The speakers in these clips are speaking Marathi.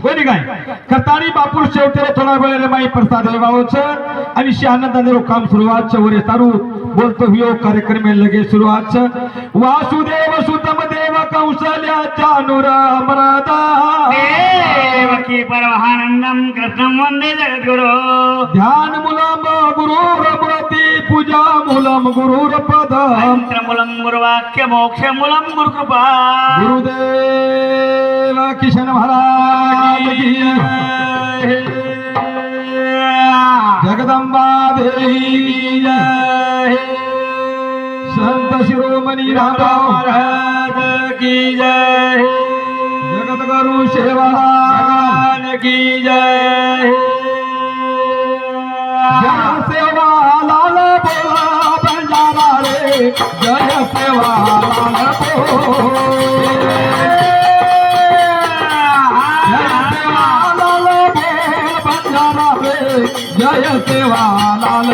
कोणी काय करतानी बापूर शेवटेला थोडा वेळ माई प्रसाद देवावच आणि शहानंदाने काम सुरुवात वरे तारू बोलतो हियो कार्यक्रम लगे सुरुवात वासुदेव सुतम देव कौशल्याच्या अनुरामरादा देवकी परमानंदम कृष्णं वंदे जगद्गुरु ध्यान मूलम गुरुर मूर्ती पूजा मूलम गुरुर पद मंत्र मूलम गुरुवाक्य मोक्ष मूलम गुरुकृपा गुरुदेव किशन महाराज की जय. जगदंबा देवी जय. संत शिरोमणी रामराव महाराज की जय. जगद्गुरु सेवालाल की जय. जय सेवालाल बोला बंजारा रे जय सेवालाल जय सेवालाल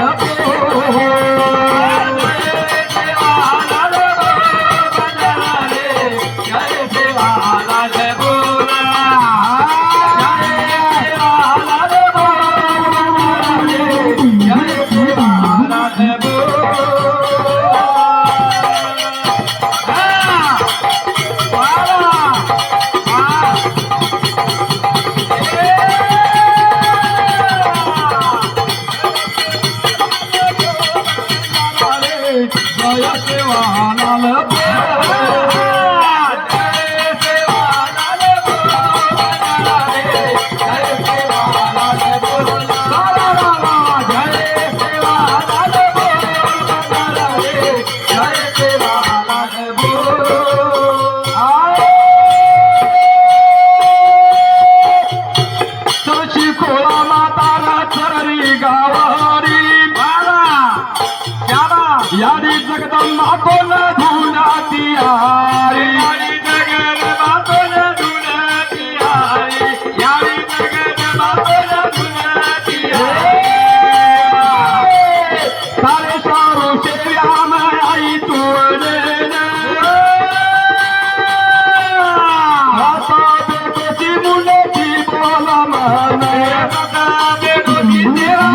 यारी जगदम्बा कोण धुनाती आरी यारी जगदम्बा कोण धुनाती आरी यारी जगदम्बा कोण धुनाती आरी तारे सारो श्याम आई तुने आता बेटी मुने की बोला माने आता बेटी तेरा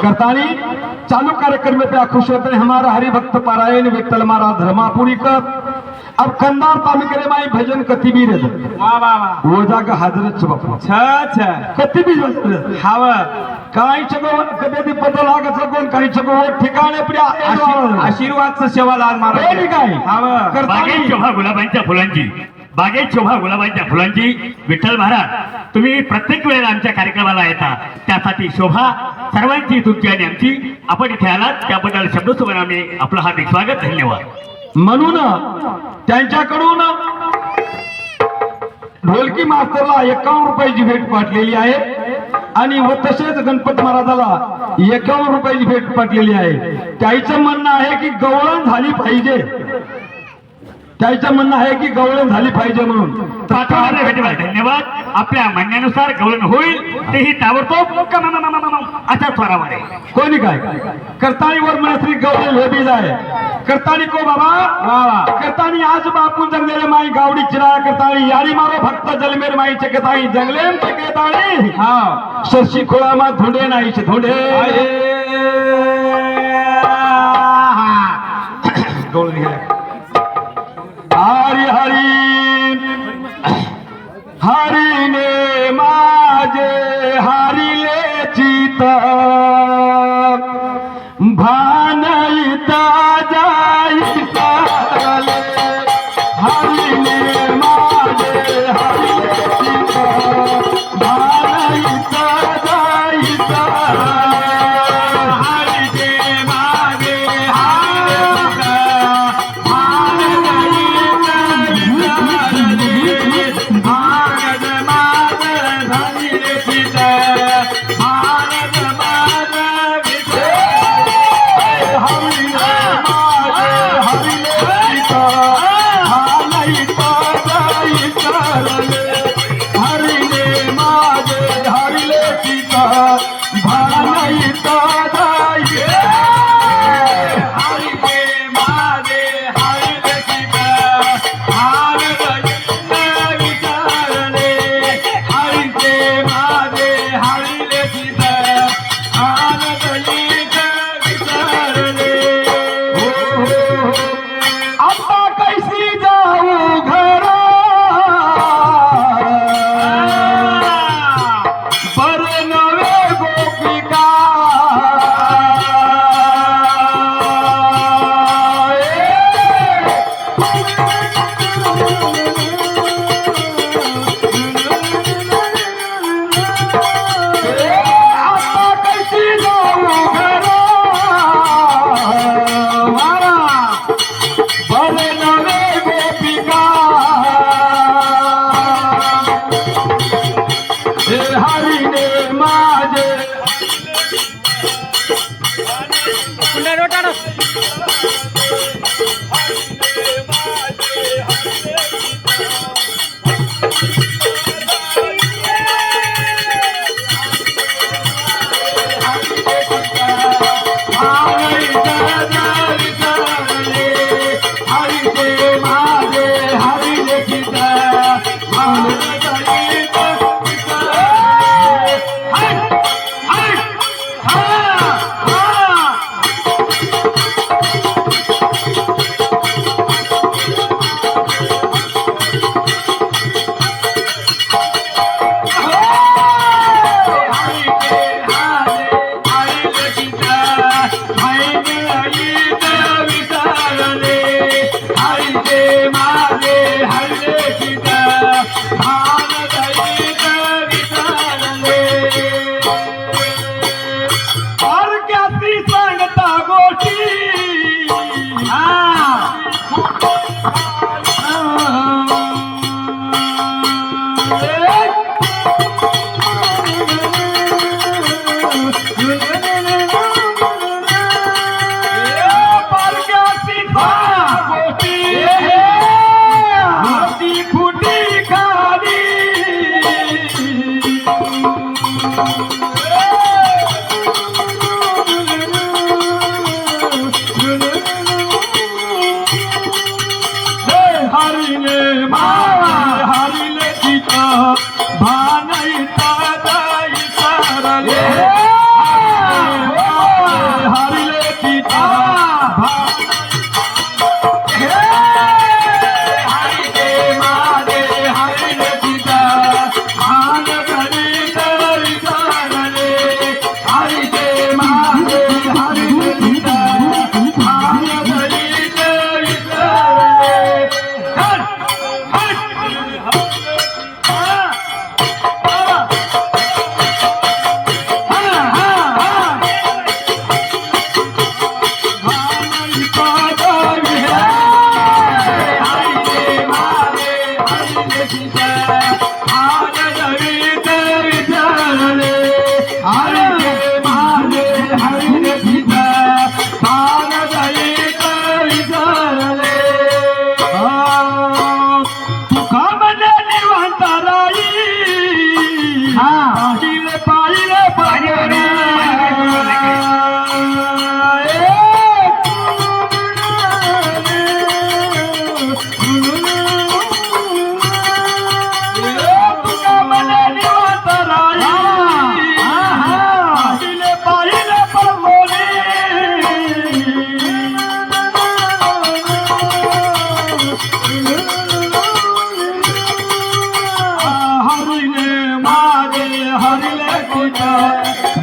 करतानी चालू कार्यक्रम में पे खुश होते हैं हमारा हरिभक्त पारायण विठ्ठल महाराज धर्मापुरी का अब कंदार तालुके माई भजन कति भी रह वाह वाह वाह वो जागा हाजरच बापू अच्छा कति भी हाव काही चगो कधी पता लागत कोण काही चगो ठिकाणे प्रिया आशीर्वादचं सेवालाल महाराज काय हाव बागेत शोभा गुलाबांच्या फुलांची बागेत शोभा गुलाबांच्या फुलांची विठ्ठल महाराज तुम्ही प्रत्येक वेळेला आमच्या कार्यक्रमाला येता त्यासाठी शोभा सर्वांची तुमची आणि आमची आपण इथे आलात त्याबद्दल शब्दसुमन आम्ही आपलं हार्दिक स्वागत धन्यवाद म्हणून त्यांच्याकडून ढोलकी मास्तरला 51 रुपयाची भेट पाठलेली आहे आणि व तसेच गणपत महाराजाला 51 रुपयाची भेट पाठलेली आहे त्याचं म्हणणं आहे की गवळण झाली पाहिजे त्याचं म्हणणं आहे की गवळण झाली पाहिजे म्हणून धन्यवाद आपल्या म्हणण्यानुसार गवळण होईल तेही ताबडतोब अशा स्वरावर आहे कोणी काय करतानीवर मनश्री गवळण हे बीज आहे करतानी को बाबा करतानी आज बापू जंगले माई गावडी चिरा करतानी यारी मारो भक्त जलमेर माई चकताई जंगलेम चकेताणी हा शशी खोळामा धोंडे नाहीचे धोंडे गवळण घ्या हरी हरी हरीने माझे हरिले चित भानईता जाईता हरीने माझे हरिले चित भानईता जाईता हरीने माझे हरिले आता कैसी जाऊ घरा बर नवे गोपिका आता कैसी जाऊ घरा बर नवे गोपिका हे हरिने माझे हरिचे माझे हरिले गीता सांगता गोष्टी फुटी खाली हरिले मावा हरिले सीता भानईता दाई सरले हरिले सीता हरिले मादे हरिले सीता भान घरी दाई सरले हरिले मादे हरिले सीता भान घरी दाई सरले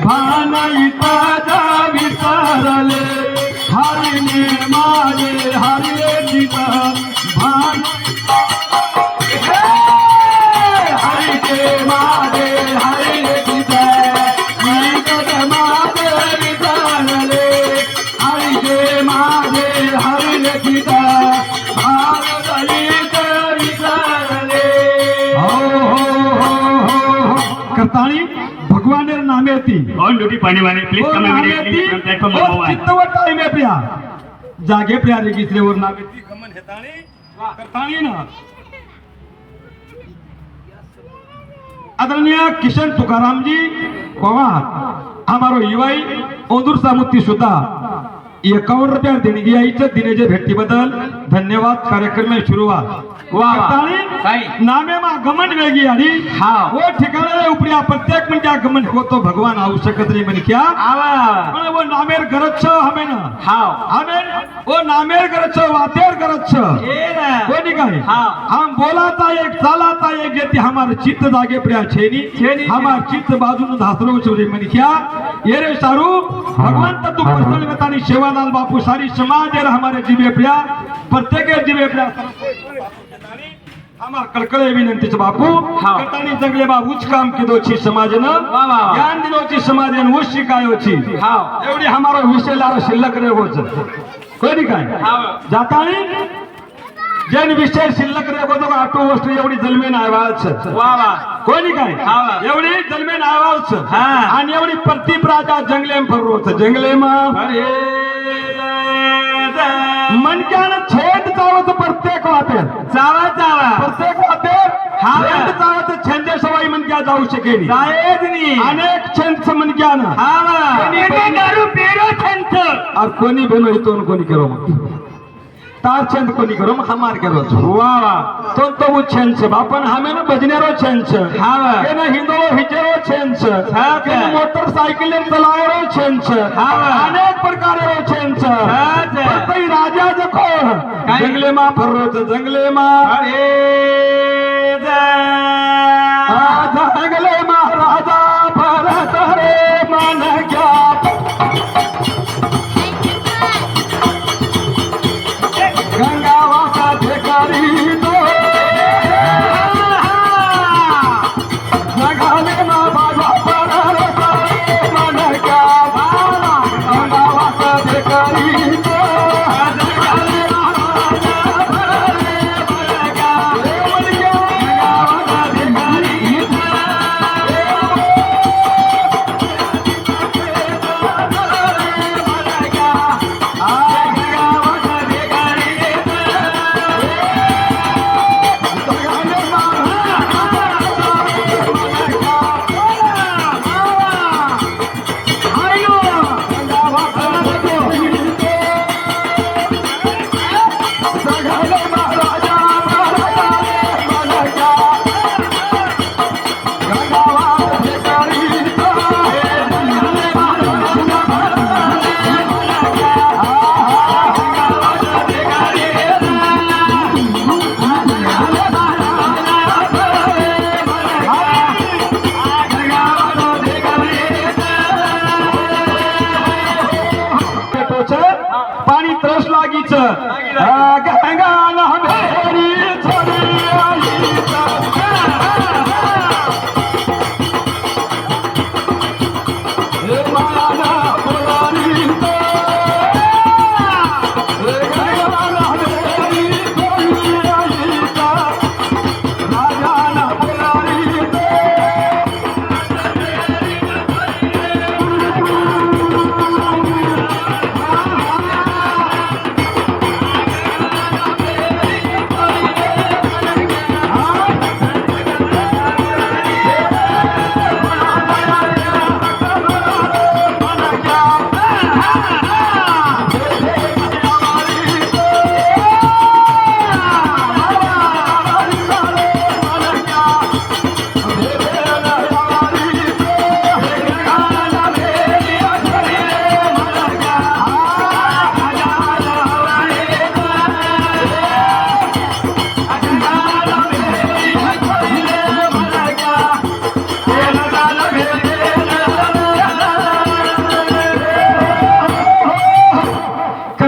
भानईता जावी सरले हरिने माझे हरिले सीता भान हरिचे माझे हरिले सीता माझे विचारले हरिचे माझे हरिले सीता विचारले करताळी भगवान नामे ती ऑन ड्यूटी पानी वाले please come immediately from platform number 1 चित्तवट टाइम आहे प्रिया जागे प्रिया रेगिस्त्रेवर नामे ती गमन हेताणी करताणी ना आदरणीय किशन तुकाराम जी पवार हमारो युवाई ओंदूर सामुती सुद्धा 51 रुपया देणगी आईच्या दिनेचे भेटी बदल धन्यवाद कार्यक्रम में शुरुआत काय? नामे मा घमंड वेगी आणि वो ठिकाणाला उपरिया प्रत्येक म्हणजे घमंड होतो भगवान आवू शकत नाही म्हणे क्या पण वो नामेर गरज छ हमें ना हमें वो नामेर गरज छ वातेर गरज छ कोणी काय हम बोलाता एक चालाता एक येते हमार चित्त जागे प्रिया छेनी हमार चित्त बाजून धासरो चोरी म्हणे क्या ये रे सारू भगवान तू पर्सनल बतानी सेवालाल बापू सारी समाज है हमारे जीवे प्रिया प्रत्येक जीवे प्रिया हमार कळकळे विनंतीच बापू करतानी जंगले बा उच्च काम किदोची समाजनं ज्ञान दिनोची समाजन उच्च शिकायोची एवढी हमारा विषय लारा शिल्लक रे होच कोणी काय जातानी जन विषय शिल्लक रे होतो आटो वस्तू एवढी जलमेन आवाज कोणी काय एवढी जलमेन आवाज आणि एवढी प्रतीप राजा जंगलेम फरोच जंगलेमा मनक्यानं छेद चावत प्रत्येक वाटेर प्रत्येक वाटेर छेद चावत छंद सवाई मनक्या जाऊ शकेल अनेक छंद मनक्यानं और कोणी बेनो इथून कोणी करो तार छंद कोणी करो हमार करो तो वो छंद बापन हमें ना भजनेरो छंद के ना हिंदो हिजरो छंद के ना मोटरसाइकिल चलाएरो छंद अनेक प्रकारेरो छंद कई राजा देखो जंगले मा फरोच जंगले मा जंगले मा राजा भरत रे मन क्या गंगावासा भिकारी तो जगाले मा बाजा पर मन क्या भाला गंगावासा भिकारी तो जगाले मा बाजा पर मन क्या गंगावासा भिकारी पाणी त्रस लागीच गंगाला भेरी छोडी आईचा हे मायाना बोलारी तो गंगाला भेरी छोडी आईचा राजाना बोलारी तो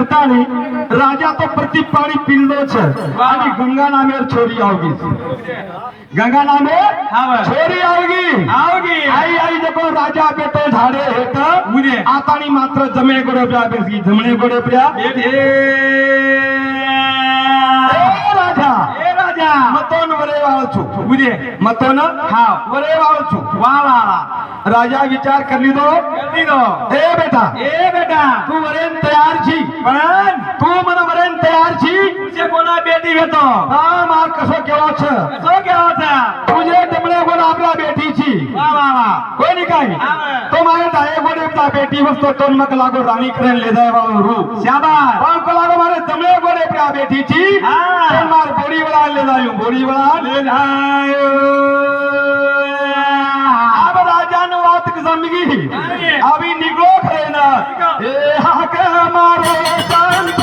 राजा तो प्रति पानी पिल्लो छ आणि गंगा नामेर छोरी आओगी गंगा नामे छोरी आओगी आई आई देखो राजा बेटो झाडे हेत मुझे आतानी मात्र जमणे गोडे प्या बेसी जमणे गोडे प्या राजा मतोन वरे वाळ छु मुझे मतोन वरे वाळ छु राजा विचार कर ली दो ए बेटा तू वरेन तयार छी पण तू मन वरेन तयार छी तुझे कोणा बेटी घेतो मार कसो केवा छ तुझे जमणे कोण आपला बेटी छी कोणी काय तो मारे दाये गोडे बेटी वस्तो तोन मक लागो राणी करेन ले जाय रू शाबाश पण को लागो मारे जमणे गोडे का बेटीची हाँ। मार बोरी बड़ा ले जायो बोरी बड़ा ले जायो अब राजा ने बात जमगी अभी निकलो खरे ना ए हक मारो संत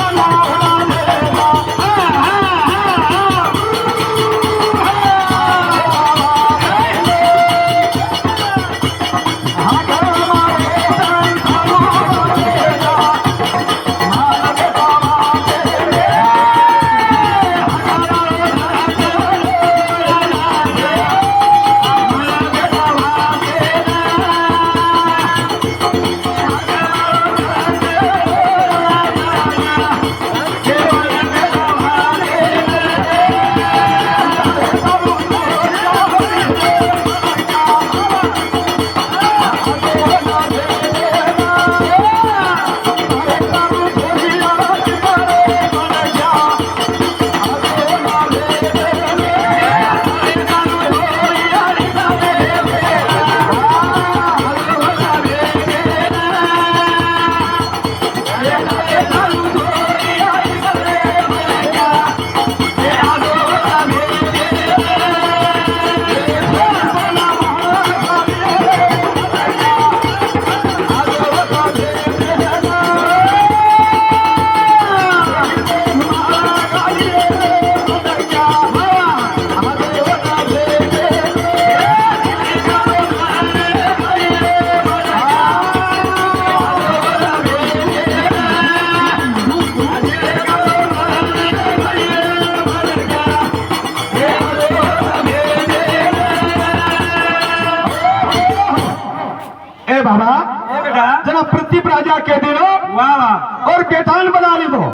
बाबा ए बेटा जना प्रतीप राजा के दिनो वाह वाह और बेटान बना ली दो